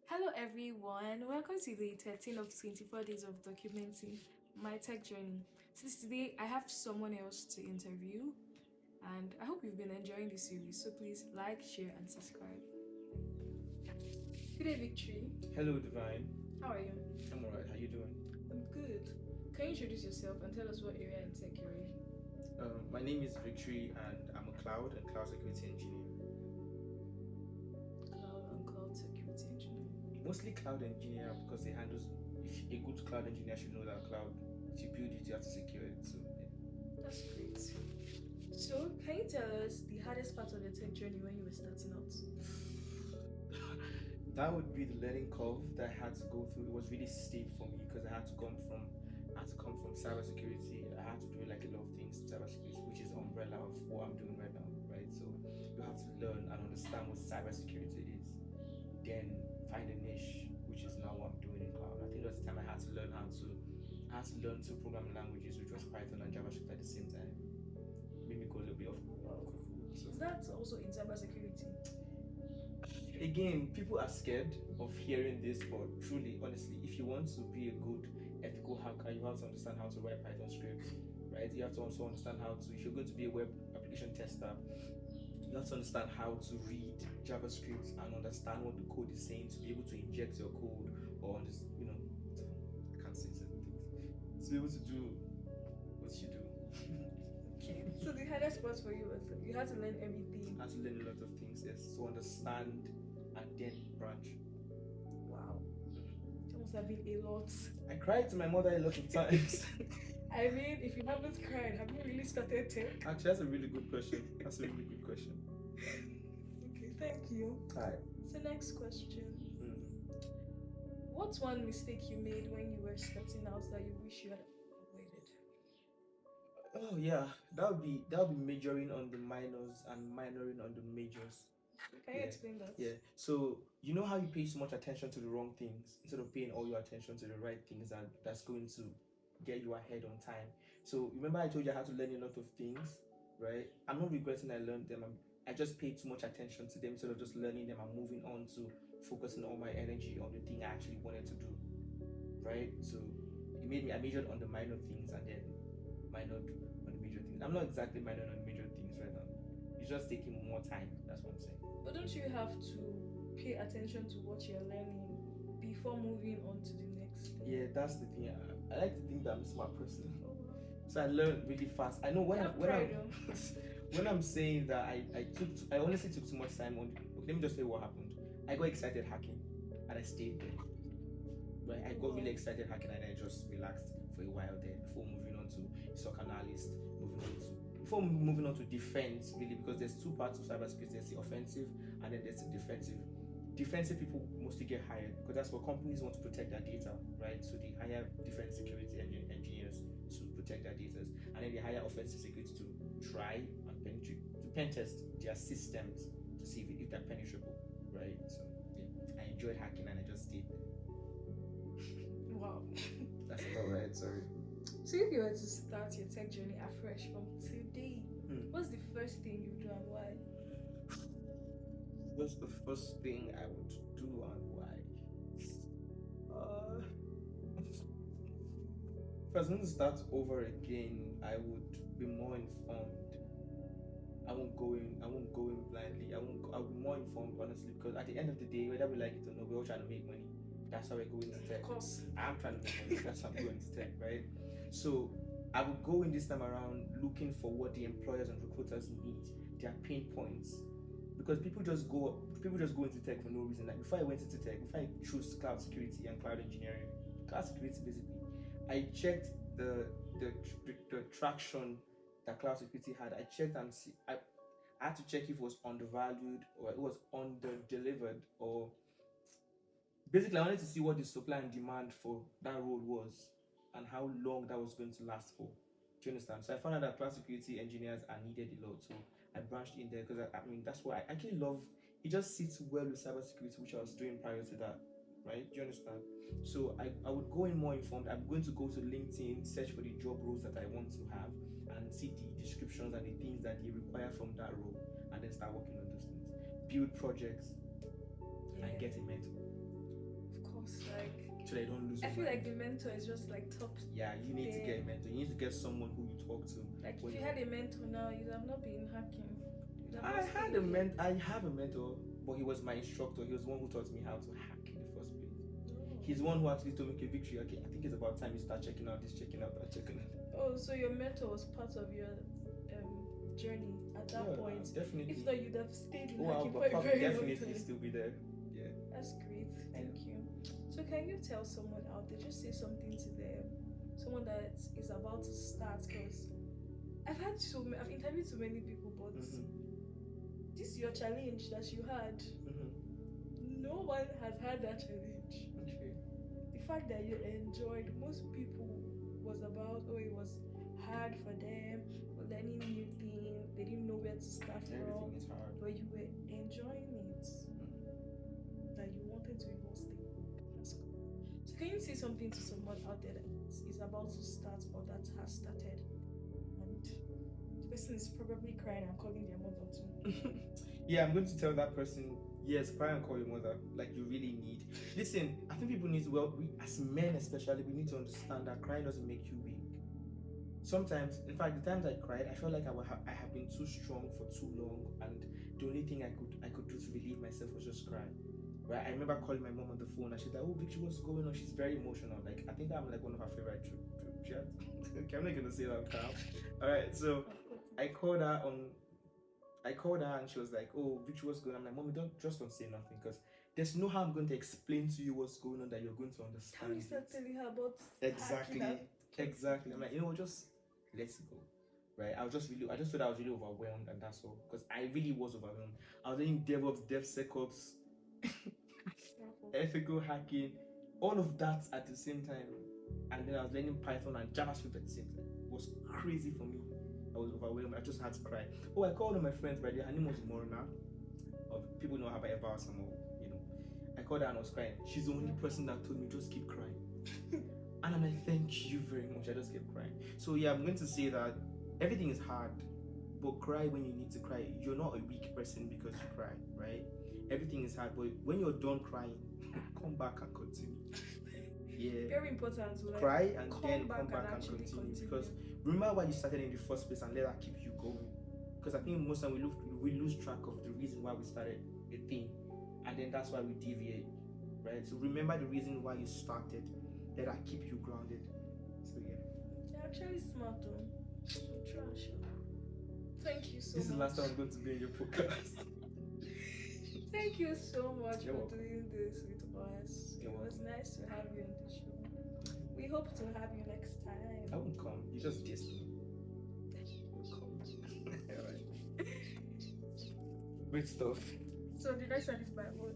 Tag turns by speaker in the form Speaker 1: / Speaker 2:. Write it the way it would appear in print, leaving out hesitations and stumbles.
Speaker 1: Hello everyone, welcome to day 13 of 24 days of documenting my tech journey. Since today I have someone else to interview and I hope you've been enjoying the series. So please like, share and subscribe. Good day, Victory.
Speaker 2: Hello, Divine.
Speaker 1: How are you?
Speaker 2: I'm alright. How you doing?
Speaker 1: I'm good. Can you introduce yourself and tell us what area in tech you're in?
Speaker 2: My name is Victory, and I'm a cloud and cloud security engineer.
Speaker 1: Cloud and cloud security engineer.
Speaker 2: Mostly cloud engineer because it handles. If a good cloud engineer should know that cloud. If you build it, you have to secure it. So yeah.
Speaker 1: That's great. So, can you tell us the hardest part of your tech journey when you were starting out?
Speaker 2: That would be the learning curve that I had to go through. It was really steep for me because I had to come from cybersecurity. I had to do like a lot of things in cybersecurity, which is the umbrella of what I'm doing right now, right? So you have to learn and understand what cybersecurity is, then find a niche, which is now what I'm doing in cloud. I think that's the time I had to learn two programming languages, which was Python and JavaScript at the same time. Made me go a little bit of cuckoo. So
Speaker 1: Is that also in cybersecurity?
Speaker 2: again, people are scared of hearing this, but truly, honestly, if you want to be a good ethical hacker, you have to understand how to write Python scripts, right? You have to also understand how to, if you're going to be a web application tester, you have to understand how to read JavaScript and understand what the code is saying to be able to inject your code or I can't say certain things. To be able to do what you do.
Speaker 1: Okay. So the hardest part for you was that you had to learn everything.
Speaker 2: I had to learn a lot of things, yes, to understand and then branch.
Speaker 1: Wow. That must have been a lot.
Speaker 2: I cried to my mother a lot of times.
Speaker 1: I mean, if you haven't cried, have you really started tech?
Speaker 2: Actually, that's a really good question. That's a really good question.
Speaker 1: Okay, thank you.
Speaker 2: Hi.
Speaker 1: So next question.
Speaker 2: Mm.
Speaker 1: What's one mistake you made when you were starting out that you wish you had avoided?
Speaker 2: Oh yeah, that would be majoring on the minors and minoring on the majors.
Speaker 1: Can you
Speaker 2: Yeah.
Speaker 1: explain that?
Speaker 2: Yeah. So you know how you pay so much attention to the wrong things instead of paying all your attention to the right things that's going to get you ahead on time. So remember I told you I had to learn a lot of things, right? I'm not regretting I learned them. I just paid too much attention to them instead of just learning them and moving on to focusing all my energy on the thing I actually wanted to do, right? So I majored on the minor things and then minored on the major things. I'm not exactly minored on the major things right now. It's just taking more time. That's what I'm saying.
Speaker 1: But don't you have to pay attention to what you're learning before moving on to the next thing?
Speaker 2: Yeah, that's the thing. I like to think that I'm a smart person,
Speaker 1: Oh, wow.
Speaker 2: so I learn really fast. I know when
Speaker 1: Have
Speaker 2: I'm when
Speaker 1: pride,
Speaker 2: I'm
Speaker 1: oh.
Speaker 2: when I'm saying that I honestly took too much time on. Okay, let me just say what happened. I got excited hacking, and I stayed there. Right, I got really excited hacking, and I just relaxed for a while there before moving on to SOC analyst, moving on to defense, really, because there's two parts of cybersecurity. There's the offensive and then there's the defensive. Defensive people mostly get hired because that's what companies want to protect their data, right? So they hire defense security engineers to protect their data, and then they hire offensive security to try and penetrate, to pen test their systems to see if they're penetrable, right? So yeah, I enjoyed hacking and I just stayed there.
Speaker 1: Wow.
Speaker 2: That's about right. Sorry.
Speaker 1: So if you were to start your tech journey afresh from today,
Speaker 2: Hmm.
Speaker 1: what's the first thing you do and why?
Speaker 2: What's the first thing I would do and why? Uh, if I was going to start over again, I would be more informed. I won't go in blindly. I'll be more informed, honestly, because at the end of the day, whether we like it or not, we're all trying to make money. That's how we're going to tech.
Speaker 1: Of course.
Speaker 2: I'm trying to make money. That's how I'm going to tech, right? So I would go in this time around looking for what the employers and recruiters need, their pain points. Because people just go into tech for no reason. Like before I went into tech, before I chose cloud security and cloud engineering, cloud security basically, I checked the traction that cloud security had. I checked and I had to check if it was undervalued or it was under delivered, or basically I wanted to see what the supply and demand for that role was and how long that was going to last for. Do you understand? So I found out that cloud security engineers are needed a lot. So I branched in there because I mean that's what I actually love. It just sits well with cybersecurity, which I was doing prior to that. Right? Do you understand? So I would go in more informed. I'm going to go to LinkedIn, search for the job roles that I want to have, and see the descriptions and the things that they require from that role, and then start working on those things. Build projects and get a mentor. so that you don't lose
Speaker 1: I
Speaker 2: your
Speaker 1: feel like
Speaker 2: mind.
Speaker 1: the mentor is just like top.
Speaker 2: Yeah, you need to
Speaker 1: there.
Speaker 2: get a mentor. You need to get someone who you talk to.
Speaker 1: Like
Speaker 2: when
Speaker 1: if you had a mentor now, you'd have not been hacking. You'd have not stayed there.
Speaker 2: I have a mentor, but he was my instructor. He was the one who taught me how to hack in the first place.
Speaker 1: Oh.
Speaker 2: He's the one who actually told me, okay, Victory, okay, I think it's about time you start checking out this, checking out that, checking out.
Speaker 1: Oh, so your mentor was part of your journey at that
Speaker 2: Yeah,
Speaker 1: point.
Speaker 2: definitely.
Speaker 1: If not, you'd have stayed in
Speaker 2: Oh,
Speaker 1: hacking
Speaker 2: I'll
Speaker 1: for a
Speaker 2: probably
Speaker 1: very long
Speaker 2: definitely
Speaker 1: time.
Speaker 2: still be there. Yeah.
Speaker 1: That's great. Thank you. So can you tell someone out there, just say something to them, someone that is about to start? Because I've interviewed so many people, but this is your challenge that you had. No one has had that challenge.
Speaker 2: Okay.
Speaker 1: The fact that you enjoyed, most people was about, oh, it was hard for them, for learning new things, they didn't know where to start from.
Speaker 2: Everything is hard.
Speaker 1: But you were enjoying it, that you wanted to even stay. That's cool. So can you say something to someone out there that is about to start or that has started, and the person is probably crying and calling their mother too?
Speaker 2: Yeah, I'm going to tell that person, yes, cry and call your mother. Like, you really need. Listen, I think people need to, as men especially, we need to understand that crying doesn't make you weak. Sometimes, in fact, the times I cried, I felt like I have been too strong for too long, and the only thing I could do to relieve myself was just cry. Right? I remember calling my mom on the phone, and she's like, "Oh, Victory, what's going on?" She's very emotional. Like, I think I'm like one of her favorite chats. Okay, I'm not gonna say that now. All right, so I called her and she was like, "Oh, Victory, what's going on?" I'm like, "Mommy, don't say nothing, because there's no how I'm going to explain to you what's going on that you're going to understand."
Speaker 1: How you start telling her about
Speaker 2: Exactly.
Speaker 1: hacking
Speaker 2: Exactly. I'm like, just let it go. Right? I just thought I was really overwhelmed, and that's all. Because I really was overwhelmed. I was learning DevOps, DevSecOps, ethical hacking, all of that at the same time. And then I was learning Python and JavaScript at the same time. It was crazy for me. I was overwhelmed. I just had to cry. Oh, I called one of my friends, by the way. Her name was Morna. People know her by Eva Samuel, I called her and I was crying. She's the only person that told me, just keep crying. And I'm like, thank you very much. I just kept crying. So yeah, I'm going to say that everything is hard, but cry when you need to cry. You're not a weak person because you cry, right? Everything is hard, but when you're done crying, come back and continue. Yeah.
Speaker 1: Very important. Like,
Speaker 2: cry and then
Speaker 1: come back and continue.
Speaker 2: Because remember why you started in the first place, and let that keep you going. Because I think most of the time we lose track of the reason why we started a thing, and then that's why we deviate, right? So remember the reason why you started. Let that keep you grounded. So yeah.
Speaker 1: You're actually smart though. Trash. Thank you so much.
Speaker 2: This is the last time I'm going to be in your podcast.
Speaker 1: Thank you so much
Speaker 2: You're
Speaker 1: for
Speaker 2: welcome.
Speaker 1: doing this with us. It was nice to have you on the show. We hope to have you next time.
Speaker 2: I won't come. You just dissed me. You'll come. Alright. Great stuff.
Speaker 1: So the next one is by word.